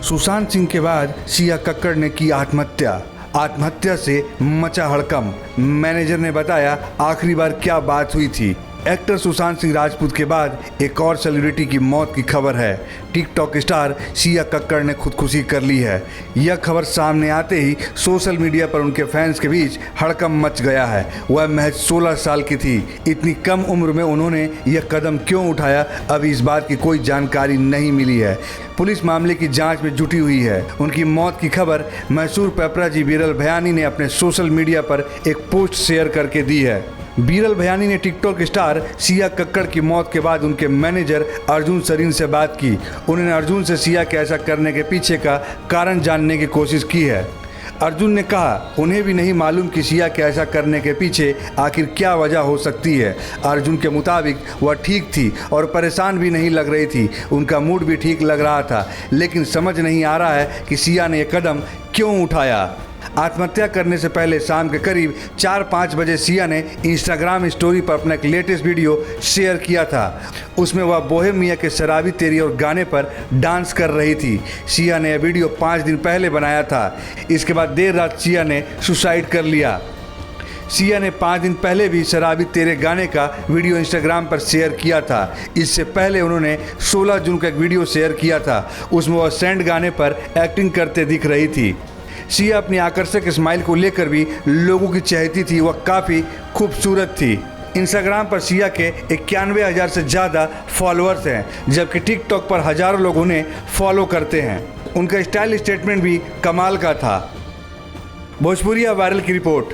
सुशांत सिंह के बाद सिया कक्कड़ ने की आत्महत्या। आत्महत्या से मचा हड़कंप। मैनेजर ने बताया आखिरी बार क्या बात हुई थी। एक्टर सुशांत सिंह राजपूत के बाद एक और सेलिब्रिटी की मौत की खबर है। टिकटॉक स्टार सिया कक्कड़ ने खुदकुशी कर ली है। यह खबर सामने आते ही सोशल मीडिया पर उनके फैंस के बीच हड़कंप मच गया है। वह महज 16 साल की थी। इतनी कम उम्र में उन्होंने यह कदम क्यों उठाया, अभी इस बात की कोई जानकारी नहीं मिली है। पुलिस मामले की जांच में जुटी हुई है। उनकी मौत की खबर मशहूर पेपराजी बीरल भयानी ने अपने सोशल मीडिया पर एक पोस्ट शेयर करके दी है। बीरल भयानी ने टिकटॉक स्टार सिया कक्कड़ की मौत के बाद उनके मैनेजर अर्जुन सरीन से बात की। उन्होंने अर्जुन से सिया के ऐसा करने के पीछे का कारण जानने की कोशिश की है। अर्जुन ने कहा उन्हें भी नहीं मालूम कि सिया के ऐसा करने के पीछे आखिर क्या वजह हो सकती है। अर्जुन के मुताबिक वह ठीक थी और परेशान भी नहीं लग रही थी। उनका मूड भी ठीक लग रहा था, लेकिन समझ नहीं आ रहा है कि सिया ने यह कदम क्यों उठाया। आत्महत्या करने से पहले शाम के करीब 4-5 बजे सिया ने इंस्टाग्राम स्टोरी पर अपना एक लेटेस्ट वीडियो शेयर किया था। उसमें वह बोहेमिया के शराबी तेरी और गाने पर डांस कर रही थी। सिया ने यह वीडियो 5 दिन पहले बनाया था। इसके बाद देर रात सिया ने सुसाइड कर लिया। सिया ने 5 दिन पहले भी शराबी तेरे गाने का वीडियो इंस्टाग्राम पर शेयर किया था। इससे पहले उन्होंने 16 जून का एक वीडियो शेयर किया था। उसमें वह सैंड गाने पर एक्टिंग करते दिख रही थी। सिया अपनी आकर्षक स्माइल को लेकर भी लोगों की चहेती थी। वह काफ़ी खूबसूरत थी। इंस्टाग्राम पर सिया के 91,000 से ज़्यादा फॉलोअर्स हैं, जबकि टिकटॉक पर हज़ारों लोग उन्हें फॉलो करते हैं। उनका स्टाइल स्टेटमेंट भी कमाल का था। भोजपुरिया वायरल की रिपोर्ट।